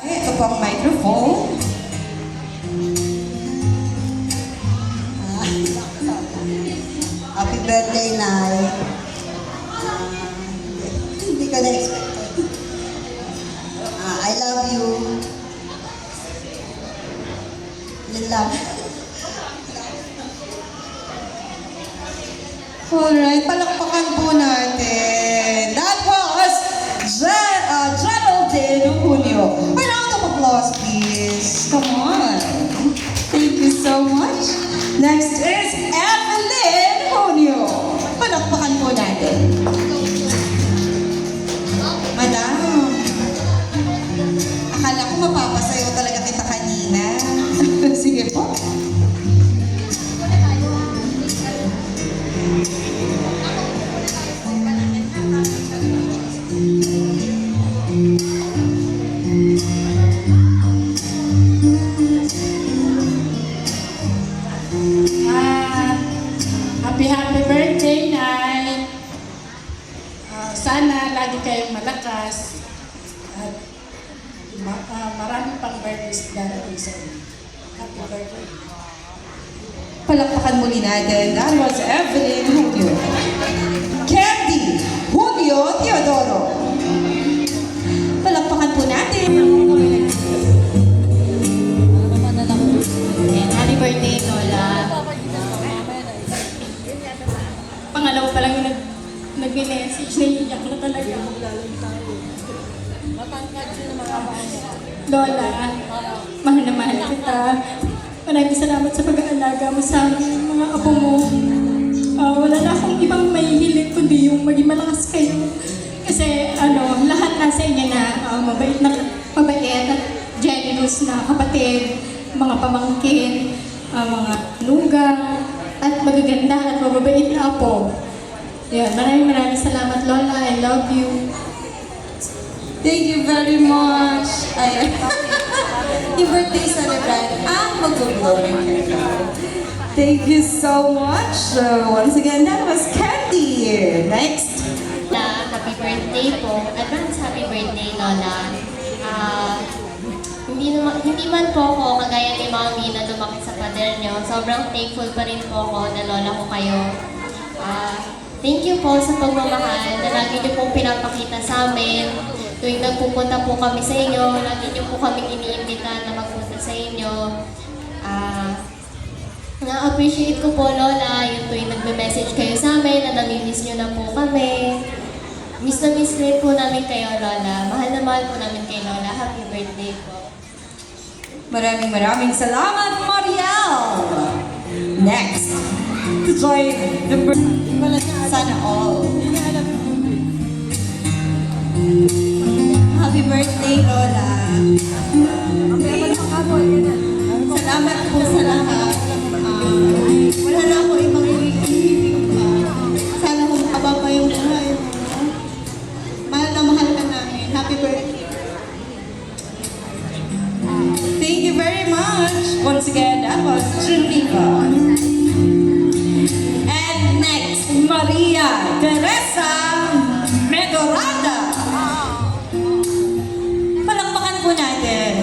Ito po ang microphone. Happy birthday, Nay. Hindi ko na-expect. I love you. Love. Alright, palakpakan po natin. That was Geraldine Junio. A round of applause, please. Come on. Thank you so much. Next is Evelyn Junio. Palakpakan po natin. Madam, akala ko mapapasayo talaga kita kanina. Sige po. Happy birthday, Nay! Sana lagi kayong malakas at marami pang birthdays darating sa inyo. Happy birthday! Palakpakan muli natin. That was Evelyn Junio. Candy Junio Teodoro. Palakpakan po natin. Happy birthday, Lola. Pangalawa pa lang yung nag-message, naiiyak na talaga. Lola, mahal na mahal kita. Maraming salamat sa pag-aalaga mo sa amin, mga apo mo. Wala na akong ibang mahihiling kundi yung maging malakas kayo. Kasi lahat nasa inyo na mabait at generous na kapatid, mga pamangkin, mga nugang, at magaganda at mababait na apo. Yan, maraming salamat, Lola. I love you. Thank you very much. Ay, yung birthday celebrant ang mag-glory. Thank you so much. So, once again, that was Candy. Next. Lola, happy birthday po. Advance happy birthday, Lola. Hindi man po ako kagaya ni Mami na lumaki sa pader nyo. Sobrang thankful pa rin po ako na lola ko kayo. Thank you po sa pagmamahal na lagi nyo pong pinapakita sa amin. Tuwing nagpupunta po kami sa inyo, lagi nyo po kami iniimbita na magpunta sa inyo. Na-appreciate ko po, Lola, yung tuwing nagme-message kayo sa amin na namimiss nyo na po kami. Miss na miss rin po namin kayo, Lola. Mahal na mahal po namin kayo, Lola. Happy birthday po. Maraming salamat, Mariel. Next. To join the Sana all. Happy birthday, Lola. Salamat po sa lahat. Wala na ako ibang ibig pa. Sana kung haba pa yung buhay mo. Mahal na mahal ka namin. Happy birthday. Thank you very much. Once again, that was Geneva. And next, Maria Teresa Medorada. Palakpakan po natin.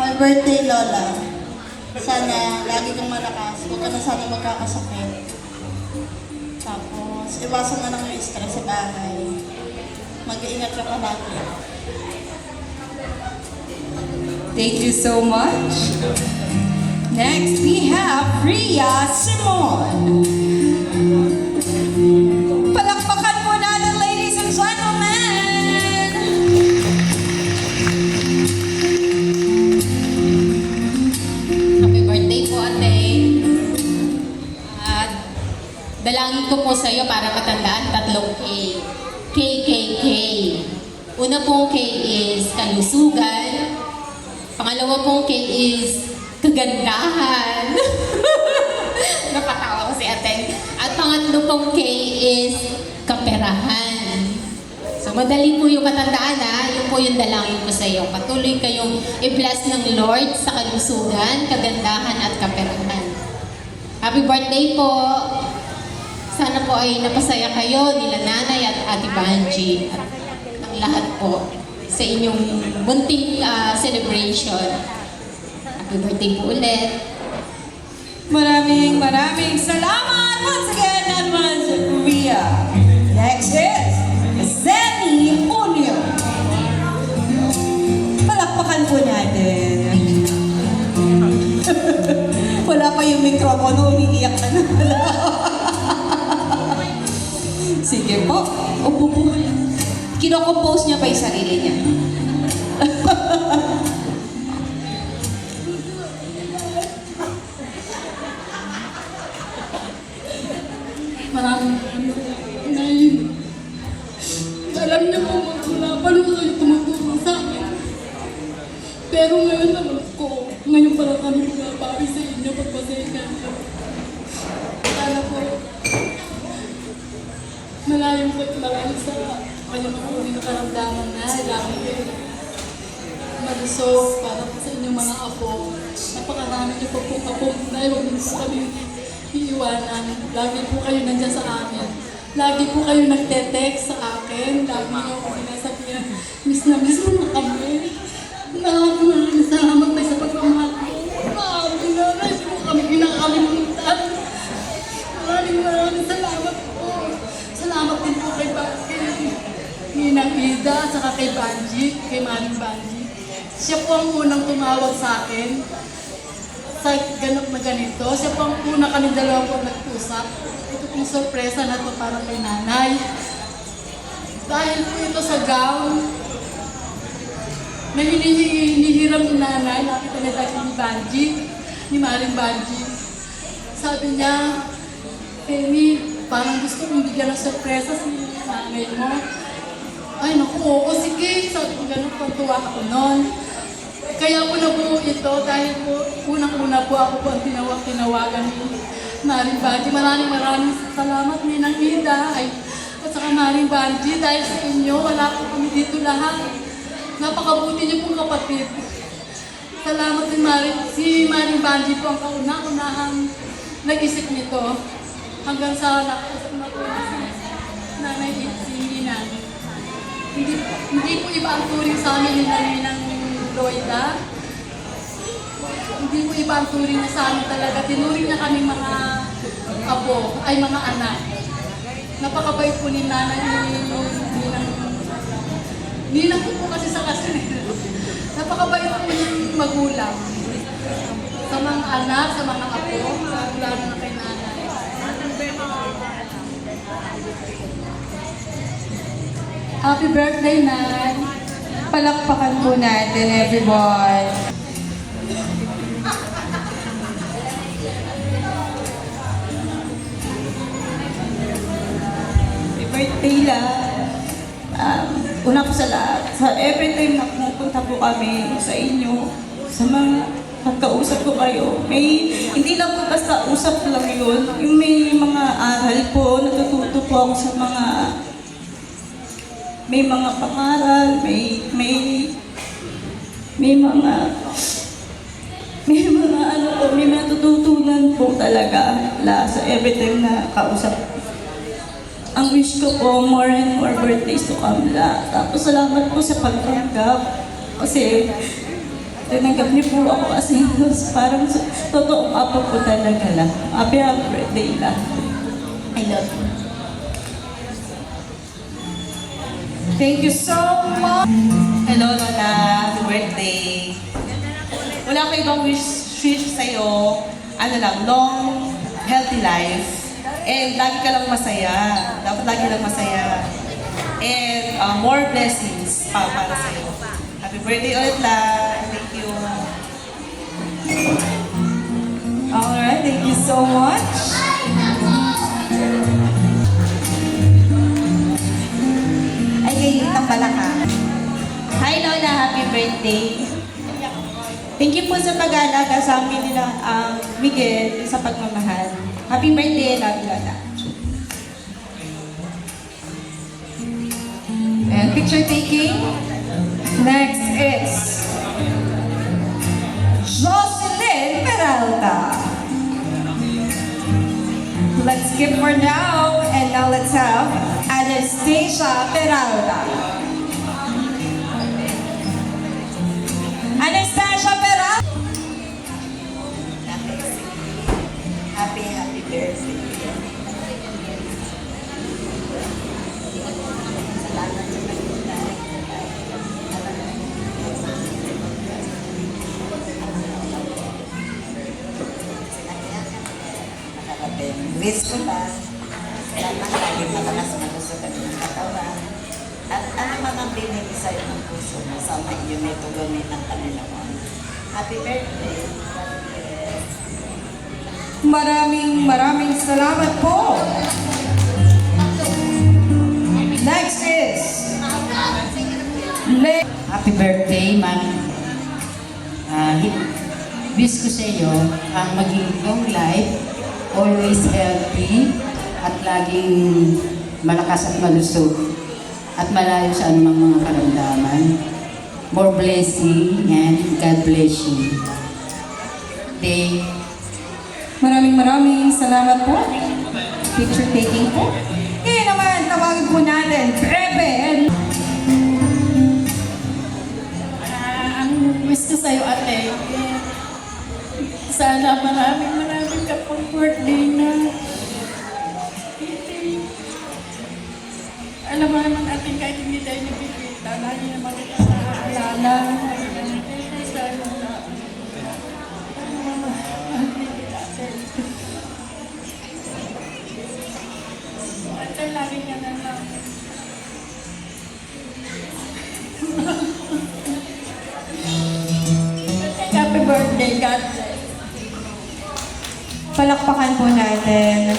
Happy birthday, Lola. Sana lagi kang malakas. Huwag ka na sana magkakasakit. Tapos, iwasan na lang yung stress sa bahay. Mag-iingat ka palagi. Thank you so much. Next, we have Ria Simon. Palakpakan po natin, ladies and gentlemen. Happy birthday po, ate. At dalangin ko po sa iyo para matandaan 3 K. KKK. Una pong K is kalusugan. Pangalawa pong K is kagandahan. Napatawa ko si ate. At pangatlo pong K is kaperahan. So So madali po yung katandaan yun po yung dalangin ko sa iyo. Patuloy kayong i-bless ng Lord sa kalusugan, kagandahan at kaperahan. Happy birthday po! Sana po ay napasaya kayo nila Nanay at Ate Banji at ang lahat po sa inyong bunting celebration. Happy birthday po ulit! Maraming salamat once again, Advance Ria. Next is Zenny Unyo. Palakpakan po natin. Wala pa yung mikropono, umiiyak ka na. Sige po, upo po. Kinocompose niya pa yung sarili niya. Maraming Nay, alam niyo po, wala pa naman kayo tumutulong sa akin. Pero ngayon alam ko, ngayon pala kami bumabawi sa inyo pagpasensya niyo. Sana po, malayong sa kanyang mga uri na karamdaman na kailangan kayo malusog para po sa inyong mga apo. Napakarami niyo po pong apo. Dahil huwag niyo po kami iiwanan. Lagi po kayo nandiyan sa amin. Lagi po kayo nagte-text sa akin. Lagi niyo ako sinasabihan, miss na kami. Maraming salamat tayo sa pagmamahal ko. Maraming nanay po kami kinakalimutan. Maraming salamat po. Salamat din po kay Ninang Ida at saka kay Banji, kay Maring Banji. Siya po ang unang tumawag sa akin sa ganap na ganito. Siya po ang una kami dalawa po nag-usap. Ito pong sorpresa na to para kay nanay. Dahil po ito sa gown, na hinihiram ni nanay, nakita niya dahil ni Banji, ni Maring Banji. Sabi niya, Penny, parang gusto kong bigyan ng sorpresa si nanay mo. Ay naku, oo, sige. Sabi ko ganun, pagtuwa ako noon. Kaya po nabuo ito dahil po unang-una po ako po ang tinawagan ni Maring Banji. Maraming salamat ni Nang Ida at saka Maring Banji dahil sa inyo, wala po kami dito lahat. Napakabuti niyo pong kapatid. Salamat din si Maring Banji po ang kauna-unahang nag-isip nito hanggang sa nakausap na po si Nanay Itsina. Hindi po iba ang turing sa amin ni Ninang Loida. Hindi po iba ang turing na sa amin talaga. Tinuring na kami mga apo, ay mga anak. Napakabait po ni Nanay Ninang po kasi sa kasunod. Napakabait po yung magulang. Sa mga anak, sa mga apo, lalo na kay Nanay. Happy birthday, Nan! Palakpakan po natin, everyone. Happy birthday lang. Una po sa lahat, every time na pumupunta po kami sa inyo, sa mga pagkausap ko kayo, hindi lang po basta usap lang yun. Yung may mga aral po, natututo po ako sa mga pangaral, may natututunan po talaga sa every time na kausap. Ang wish ko po, more and more birthdays to come la. Tapos salamat po sa pagtanggap. Kasi tinanggap niyo po ako kasi parang totoong apo po talaga la. Happy birthday la. I love you. Thank you so much. Hello, Lola. Happy birthday. Wala ko ibang wish sa'yo. Ano lang, long, healthy life. And lagi ka lang masaya. Dapat lagi lang masaya. And more blessings para sa'yo. Happy birthday ulit, La. Thank you. Alright, thank you so much. Ay, kayo ng balaka. Hi, Lola. Happy birthday. Thank you po sa pag-aalaga sa amin nila, Miguel, sa pagmamahal. Happy birthday, love you, Lola. And picture taking. Next is Jocelyn Peralta. Let's skip for now, and now let's have Anastasia Peralta. Anastasia Peralta. Happy birthday. Salamat sa pagkakas. Wish ko ba, salamat lagi malakas malusog ang iyong katawan. At ang mga binili sa'yo ng puso mo, sama iyo may tugunin ng Panginoon. Happy birthday. Maraming salamat po. Next is Happy birthday, ma'am. Wish ko sa iyo ang maging long life, always healthy, at laging malakas at malusog, at malayo sa anumang mga karamdaman. More blessing and God bless you. Day. maraming salamat po. Picture taking po. Ngayon naman, tawagin po natin, Bebe. Ang wish ko sa'yo, ate, sana maraming ka pang birthday na. Alam mo naman, ate, kahit hindi tayo nagkikita, lagi naman kita naaalala. Sana na. Ate, lagi ka na lang. Happy birthday, God bless. Palakpakan po natin.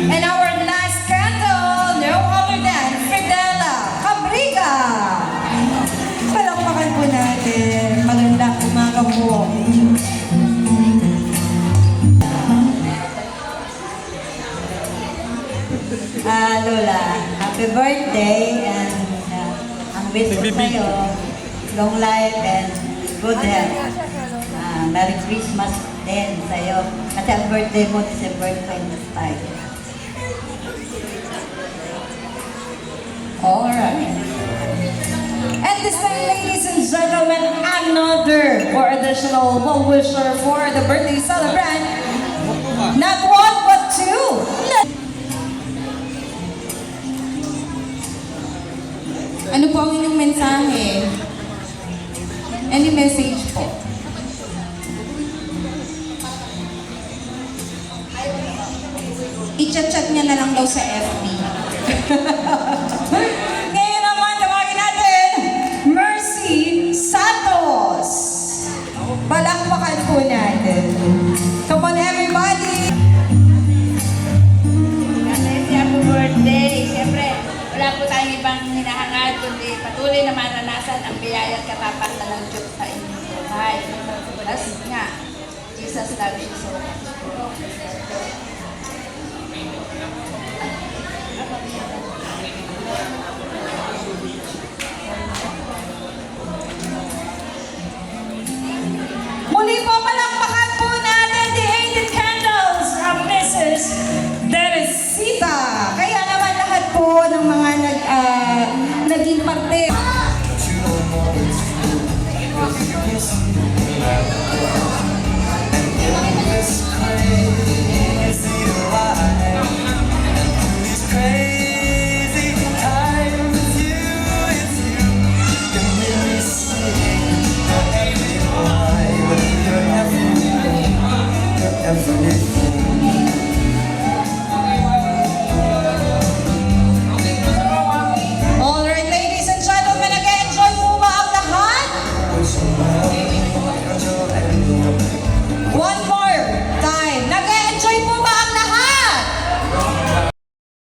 And our last candle, no other than Fidela Cabriga. Palakpakan po natin. Magandang umaga po. Lola, happy birthday and ang wish ko sa'yo, long life and good health. Merry Christmas din sa'yo. Kasi ang birthday mo, December 25. Alright. And this time, ladies and gentlemen, another or additional well-wisher for the birthday celebrant. Not one, but two. Ano po ang inyong mensahe? Any message po? I-chat-chat niya na lang daw sa FB. Ngayon naman, tawagin natin, Mercy Santos. Palakpakan po natin. Come on, everybody! Happy birthday! Siyempre, wala po tayong ibang hinahangad, kundi patuloy na maranasan ang biyaya at katapatan ng Diyos sa inyong buhay. Plus nga, Jesus loves you so much.